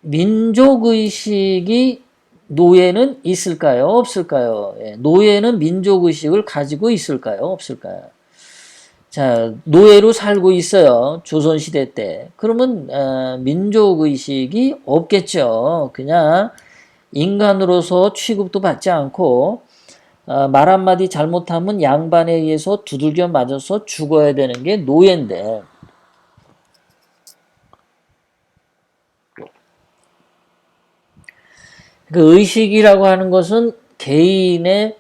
민족의식이 노예는 있을까요? 없을까요? 예, 노예는 민족의식을 가지고 있을까요? 없을까요? 자, 노예로 살고 있어요. 조선시대 때. 그러면 민족의식이 없겠죠. 그냥 인간으로서 취급도 받지 않고 말 한마디 잘못하면 양반에 의해서 두들겨 맞아서 죽어야 되는 게 노예인데, 그 의식이라고 하는 것은 개인의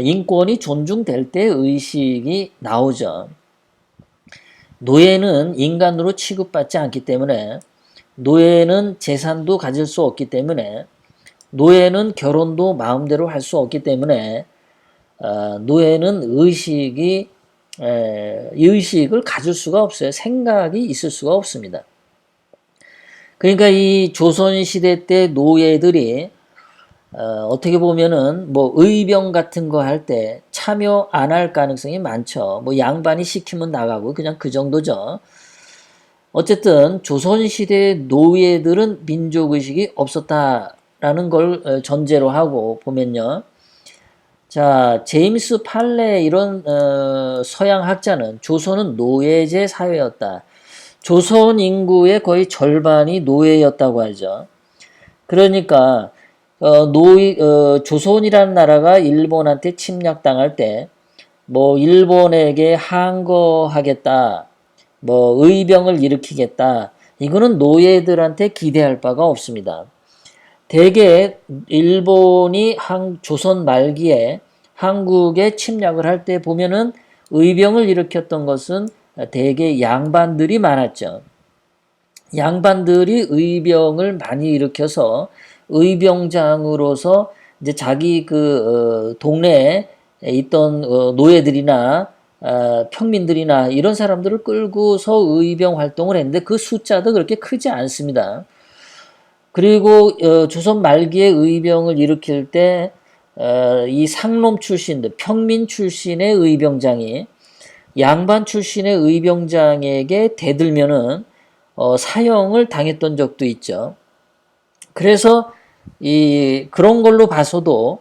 인권이 존중될 때 의식이 나오죠. 노예는 인간으로 취급받지 않기 때문에, 노예는 재산도 가질 수 없기 때문에, 노예는 결혼도 마음대로 할 수 없기 때문에, 노예는 의식을 가질 수가 없어요. 생각이 있을 수가 없습니다. 그러니까 이 조선시대 때 노예들이 어떻게 보면은 뭐 의병 같은 거 할 때 참여 안 할 가능성이 많죠. 뭐 양반이 시키면 나가고 그냥 그 정도죠. 어쨌든 조선시대 노예들은 민족의식이 없었다라는 걸 전제로 하고 보면요. 자, 제임스 팔레 이런 서양 학자는 조선은 노예제 사회였다. 조선 인구의 거의 절반이 노예였다고 하죠. 그러니까 조선이라는 나라가 일본한테 침략당할 때 뭐 일본에게 항거하겠다, 뭐 의병을 일으키겠다, 이거는 노예들한테 기대할 바가 없습니다. 대개 일본이 조선 말기에 한국에 침략을 할 때 보면은 의병을 일으켰던 것은 대개 양반들이 많았죠. 양반들이 의병을 많이 일으켜서 의병장으로서 이제 자기 동네에 있던 노예들이나 평민들이나 이런 사람들을 끌고서 의병 활동을 했는데 그 숫자도 그렇게 크지 않습니다. 그리고 조선 말기에 의병을 일으킬 때 이 상놈 출신들, 평민 출신의 의병장이 양반 출신의 의병장에게 대들면은 사형을 당했던 적도 있죠. 그래서 그런 걸로 봐서도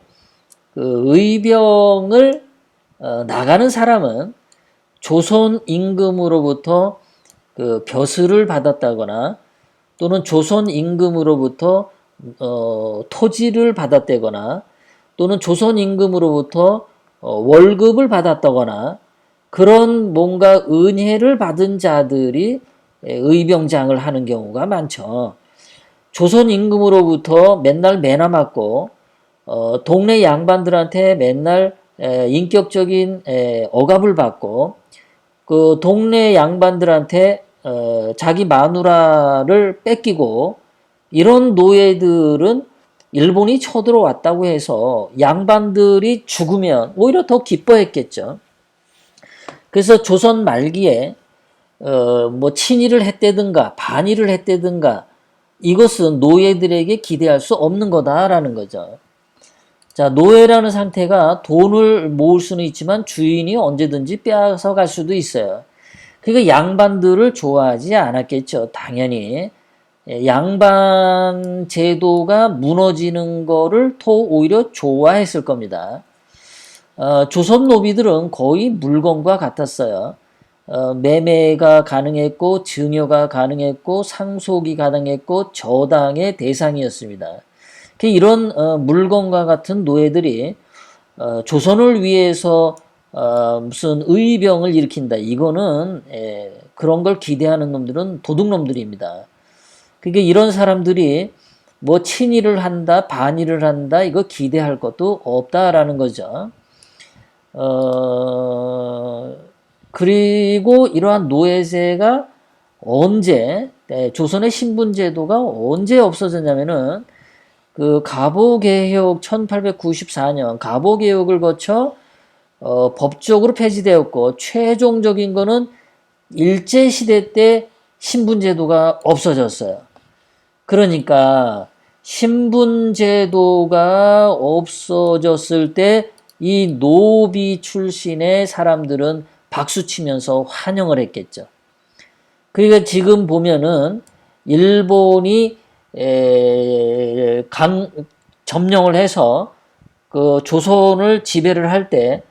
그 의병을 나가는 사람은 조선 임금으로부터 그 벼슬을 받았다거나 또는 조선 임금으로부터 토지를 받았다거나 또는 조선 임금으로부터 월급을 받았다거나 그런 뭔가 은혜를 받은 자들이 의병장을 하는 경우가 많죠. 조선 임금으로부터 맨날 매나 맞고 동네 양반들한테 맨날 인격적인 억압을 받고 그 동네 양반들한테 자기 마누라를 뺏기고 이런 노예들은 일본이 쳐들어왔다고 해서 양반들이 죽으면 오히려 더 기뻐했겠죠. 그래서 조선 말기에 뭐 친일을 했다든가 반일을 했다든가 이것은 노예들에게 기대할 수 없는 거다라는 거죠. 자, 노예라는 상태가 돈을 모을 수는 있지만 주인이 언제든지 빼앗아 갈 수도 있어요. 그러니까 양반들을 좋아하지 않았겠죠. 당연히. 양반 제도가 무너지는 거를 더 오히려 좋아했을 겁니다. 조선 노비들은 거의 물건과 같았어요. 매매가 가능했고 증여가 가능했고 상속이 가능했고 저당의 대상이었습니다. 이런 물건과 같은 노예들이 조선을 위해서 무슨 의병을 일으킨다. 이거는 그런 걸 기대하는 놈들은 도둑놈들입니다. 그러니까 이런 사람들이 뭐 친일을 한다, 반일을 한다, 이거 기대할 것도 없다라는 거죠. 그리고 이러한 노예제가 언제, 조선의 신분제도가 언제 없어졌냐면은 그 갑오개혁 1894년 갑오개혁을 거쳐 법적으로 폐지되었고 최종적인 거는 일제시대 때 신분제도가 없어졌어요. 그러니까 신분제도가 없어졌을 때 이 노비 출신의 사람들은 박수치면서 환영을 했겠죠. 그러니까 지금 보면은 일본이 점령을 해서 그 조선을 지배를 할 때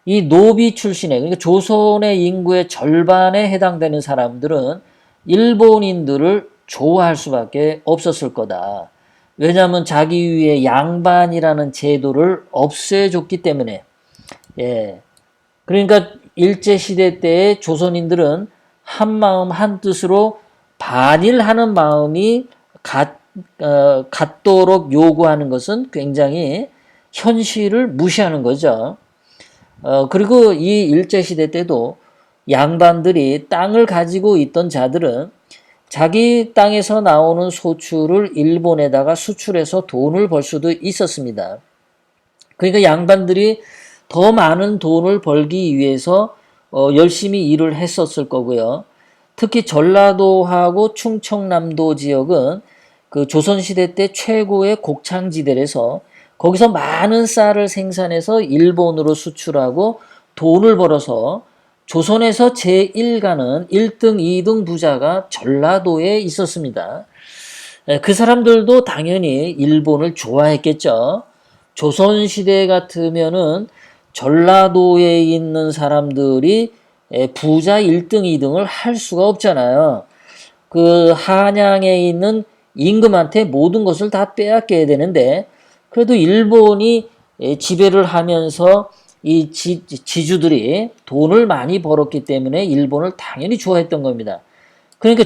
이 노비 출신의, 그러니까 조선의 인구의 절반에 해당되는 사람들은 일본인들을 좋아할 수밖에 없었을 거다. 왜냐하면 자기 위에 양반이라는 제도를 없애줬기 때문에. 예. 그러니까 일제시대 때의 조선인들은 한마음 한뜻으로 반일하는 마음이 갖도록 요구하는 것은 굉장히 현실을 무시하는 거죠. 그리고 이 일제시대 때도 양반들이 땅을 가지고 있던 자들은 자기 땅에서 나오는 소출을 일본에다가 수출해서 돈을 벌 수도 있었습니다. 그러니까 양반들이 더 많은 돈을 벌기 위해서 열심히 일을 했었을 거고요. 특히 전라도하고 충청남도 지역은 그 조선시대 때 최고의 곡창지대라서 거기서 많은 쌀을 생산해서 일본으로 수출하고 돈을 벌어서 조선에서 제1가는 1등, 2등 부자가 전라도에 있었습니다. 그 사람들도 당연히 일본을 좋아했겠죠. 조선시대 같으면은 전라도에 있는 사람들이 부자 1등, 2등을 할 수가 없잖아요. 그 한양에 있는 임금한테 모든 것을 다 빼앗겨야 되는데 그래도 일본이 지배를 하면서 이 지주들이 돈을 많이 벌었기 때문에 일본을 당연히 좋아했던 겁니다. 그러니까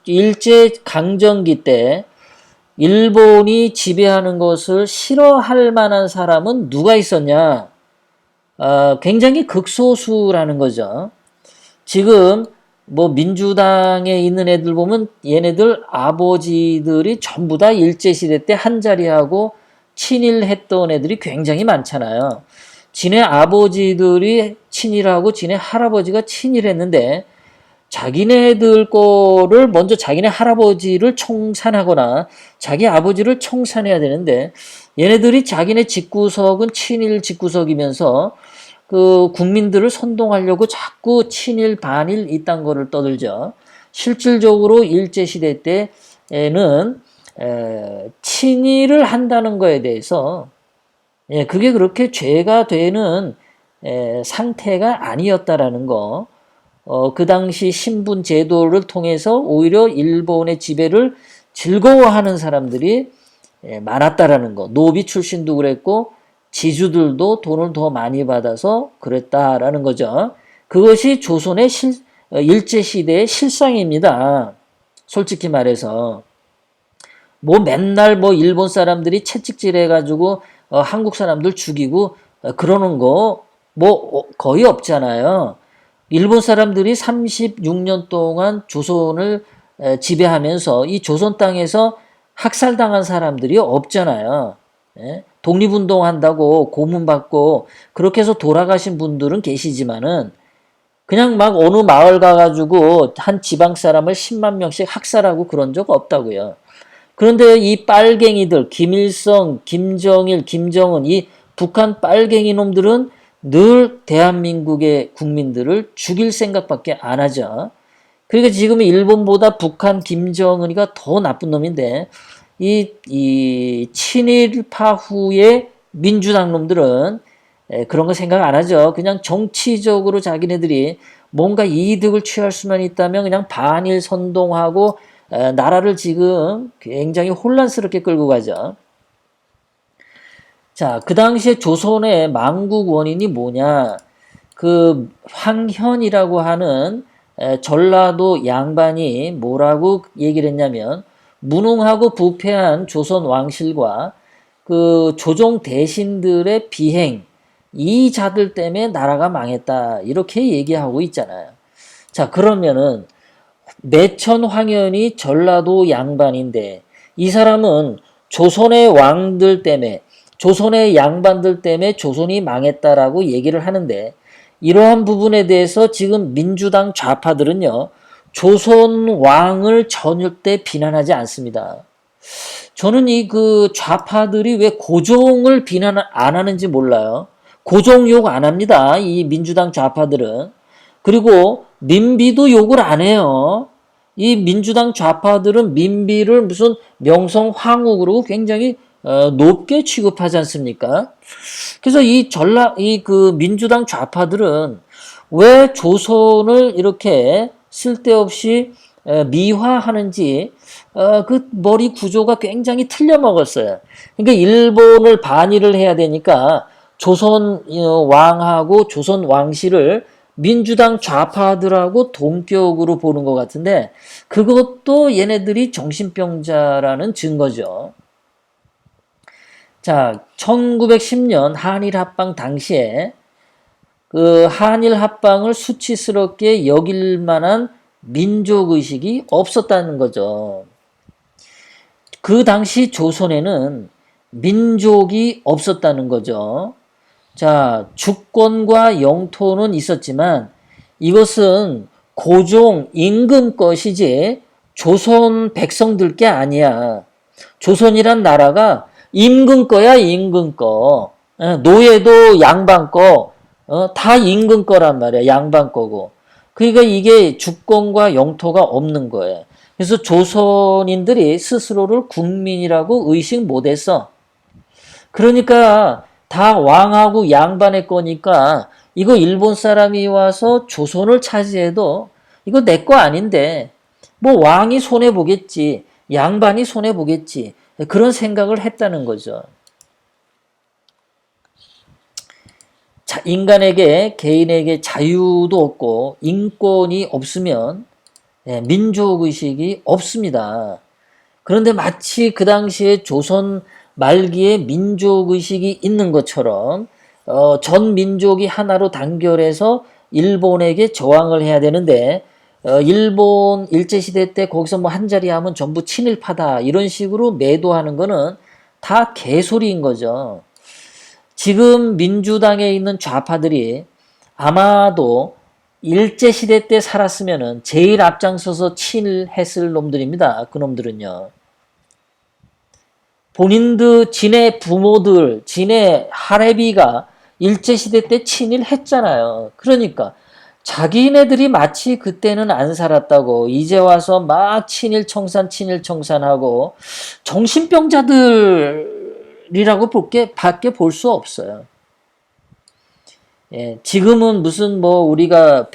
일제 강점기 때 일본이 지배하는 것을 싫어할 만한 사람은 누가 있었냐? 굉장히 극소수라는 거죠. 지금 뭐 민주당에 있는 애들 보면 얘네들 아버지들이 전부 다 일제시대 때 한자리하고 친일했던 애들이 굉장히 많잖아요. 지네 아버지들이 친일하고 지네 할아버지가 친일했는데 자기네들 거를 먼저 자기네 할아버지를 청산하거나 자기 아버지를 청산해야 되는데 얘네들이 자기네 집구석은 친일 집구석이면서 그 국민들을 선동하려고 자꾸 친일 반일 이딴 거를 떠들죠. 실질적으로 일제시대 때에는 친일을 한다는 거에 대해서 그게 그렇게 죄가 되는 상태가 아니었다라는 거. 그 당시 신분 제도를 통해서 오히려 일본의 지배를 즐거워하는 사람들이 많았다라는 거. 노비 출신도 그랬고 지주들도 돈을 더 많이 받아서 그랬다라는 거죠. 그것이 조선의 일제시대의 실상입니다. 솔직히 말해서. 뭐 맨날 뭐 일본 사람들이 채찍질 해가지고 한국 사람들 죽이고 그러는 거 뭐 거의 없잖아요. 일본 사람들이 36년 동안 조선을 지배하면서 이 조선 땅에서 학살당한 사람들이 없잖아요. 독립운동한다고 고문받고 그렇게 해서 돌아가신 분들은 계시지만은 그냥 막 어느 마을 가가지고 한 지방 사람을 10만 명씩 학살하고 그런 적 없다고요. 그런데 이 빨갱이들, 김일성, 김정일, 김정은, 이 북한 빨갱이 놈들은 늘 대한민국의 국민들을 죽일 생각밖에 안 하죠. 그러니까 지금 일본보다 북한 김정은이가 더 나쁜 놈인데 이 친일파 후의 민주당 놈들은 그런 거 생각 안 하죠. 그냥 정치적으로 자기네들이 뭔가 이득을 취할 수만 있다면 그냥 반일 선동하고 나라를 지금 굉장히 혼란스럽게 끌고 가죠. 자, 그 당시에 조선의 망국 원인이 뭐냐? 그 황현이라고 하는 전라도 양반이 뭐라고 얘기를 했냐면 무능하고 부패한 조선 왕실과 그 조정 대신들의 비행 이 자들 때문에 나라가 망했다 이렇게 얘기하고 있잖아요. 자, 그러면은 매천 황현이 전라도 양반인데 이 사람은 조선의 왕들 때문에 조선의 양반들 때문에 조선이 망했다라고 얘기를 하는데 이러한 부분에 대해서 지금 민주당 좌파들은요. 조선 왕을 절대 비난하지 않습니다. 저는 이 그 좌파들이 왜 고종을 비난 안 하는지 몰라요. 고종 욕 안 합니다. 이 민주당 좌파들은. 그리고 민비도 욕을 안 해요. 이 민주당 좌파들은 민비를 무슨 명성 황후 굉장히 높게 취급하지 않습니까? 그래서 이 민주당 좌파들은 왜 조선을 이렇게 쓸데없이 미화하는지 그 머리 구조가 굉장히 틀려 먹었어요. 그러니까 일본을 반일을 해야 되니까 조선 왕하고 조선 왕실을 민주당 좌파들하고 동격으로 보는 것 같은데 그것도 얘네들이 정신병자라는 증거죠. 자, 1910년 한일 합방 당시에 그 한일 합방을 수치스럽게 여길 만한 민족의식이 없었다는 거죠. 그 당시 조선에는 민족이 없었다는 거죠. 자, 주권과 영토는 있었지만 이것은 고종 임금 것이지 조선 백성들 게 아니야. 조선이란 나라가 임금 거야, 임금 거. 노예도 양반 거, 다 임금 거란 말이야, 양반 거고. 그러니까 이게 주권과 영토가 없는 거예요. 그래서 조선인들이 스스로를 국민이라고 의식 못했어. 그러니까 다 왕하고 양반의 거니까 이거 일본 사람이 와서 조선을 차지해도 이거 내 거 아닌데 뭐 왕이 손해보겠지, 양반이 손해보겠지 그런 생각을 했다는 거죠. 자, 인간에게 개인에게 자유도 없고 인권이 없으면 민족의식이 없습니다. 그런데 마치 그 당시에 조선 말기에 민족의식이 있는 것처럼 전 민족이 하나로 단결해서 일본에게 저항을 해야 되는데 일본 일제시대 때 거기서 뭐 한자리 하면 전부 친일파다 이런 식으로 매도하는 거는 다 개소리인 거죠. 지금 민주당에 있는 좌파들이 아마도 일제시대 때 살았으면은 제일 앞장서서 친일했을 놈들입니다. 그 놈들은요. 본인들, 지네 부모들, 지네 할애비가 일제시대 때 친일했잖아요. 그러니까 자기네들이 마치 그때는 안 살았다고 이제 와서 막 친일청산하고 정신병자들이라고 밖에 볼 수 없어요. 예, 지금은 무슨 뭐 우리가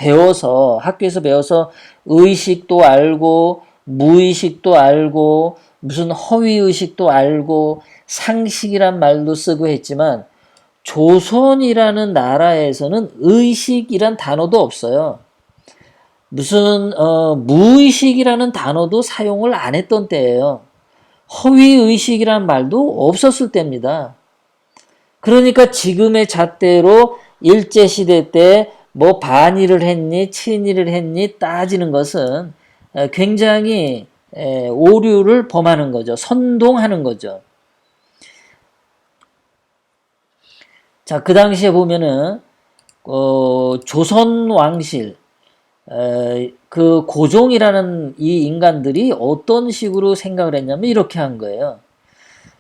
학교에서 배워서 의식도 알고 무의식도 알고 무슨 허위의식도 알고 상식이란 말도 쓰고 했지만 조선이라는 나라에서는 의식이란 단어도 없어요. 무슨 무의식이라는 단어도 사용을 안 했던 때예요. 허위의식이란 말도 없었을 때입니다. 그러니까 지금의 잣대로 일제시대 때 뭐 반일을 했니 친일을 했니 따지는 것은 굉장히 오류를 범하는 거죠. 선동하는 거죠. 자, 그 당시에 보면은 조선 왕실 그 고종이라는 이 인간들이 어떤 식으로 생각을 했냐면 이렇게 한 거예요.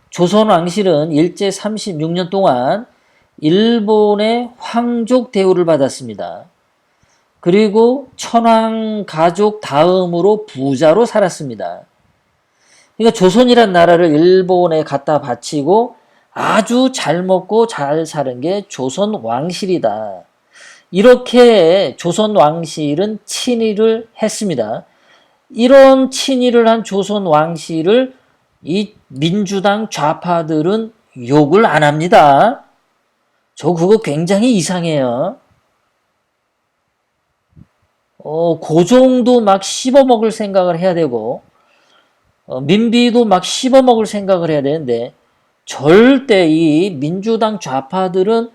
조선 왕실은 일제 36년 동안 일본의 황족 대우를 받았습니다. 그리고 천황 가족 다음으로 부자로 살았습니다. 그러니까 조선이란 나라를 일본에 갖다 바치고 아주 잘 먹고 잘 사는 게 조선 왕실이다. 이렇게 조선 왕실은 친일을 했습니다. 이런 친일을 한 조선 왕실을 이 민주당 좌파들은 욕을 안 합니다. 저 그거 굉장히 이상해요. 고종도 막 씹어먹을 생각을 해야 되고 민비도 막 씹어먹을 생각을 해야 되는데 절대 이 민주당 좌파들은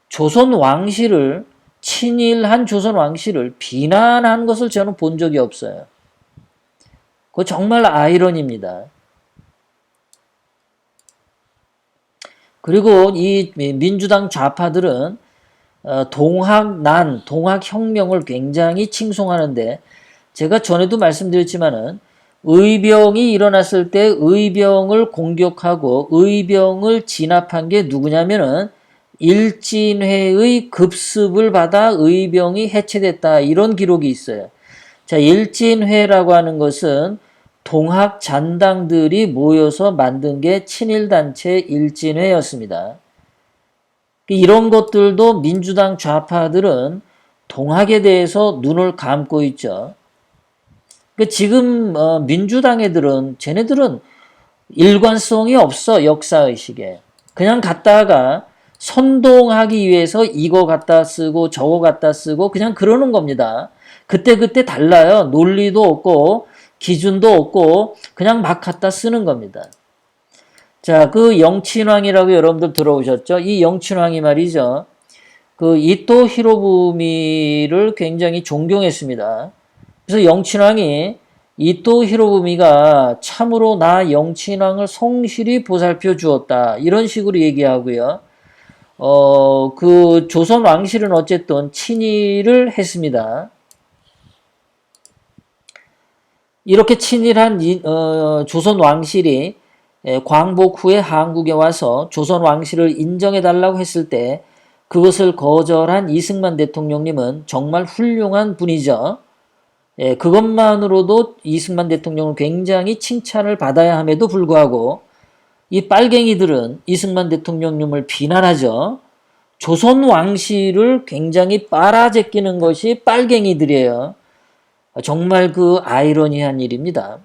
조선 왕실을 친일한 조선 왕실을 비난한 것을 저는 본 적이 없어요. 그거 정말 아이러니입니다. 그리고 이 민주당 좌파들은 동학혁명을 굉장히 칭송하는데 제가 전에도 말씀드렸지만은 의병이 일어났을 때 의병을 공격하고 의병을 진압한 게 누구냐면은 일진회의 급습을 받아 의병이 해체됐다 이런 기록이 있어요. 자, 일진회라고 하는 것은 동학 잔당들이 모여서 만든 게 친일단체 일진회였습니다. 이런 것들도 민주당 좌파들은 동학에 대해서 눈을 감고 있죠. 지금 민주당 애들은 쟤네들은 일관성이 없어. 역사의식에. 그냥 갖다가 선동하기 위해서 이거 갖다 쓰고 저거 갖다 쓰고 그냥 그러는 겁니다. 그때그때 달라요. 논리도 없고 기준도 없고 그냥 막 갖다 쓰는 겁니다. 자, 그 영친왕이라고 여러분들 들어오셨죠? 이 영친왕이 말이죠. 그 이토 히로부미를 굉장히 존경했습니다. 그래서 영친왕이 이토 히로부미가 참으로 나 영친왕을 성실히 보살펴 주었다. 이런 식으로 얘기하고요. 그 조선 왕실은 어쨌든 친일을 했습니다. 이렇게 친일한 조선 왕실이 광복 후에 한국에 와서 조선 왕실을 인정해달라고 했을 때 그것을 거절한 이승만 대통령님은 정말 훌륭한 분이죠. 그것만으로도 이승만 대통령은 굉장히 칭찬을 받아야 함에도 불구하고 이 빨갱이들은 이승만 대통령님을 비난하죠. 조선 왕실을 굉장히 빨아제끼는 것이 빨갱이들이에요. 정말 그 아이러니한 일입니다.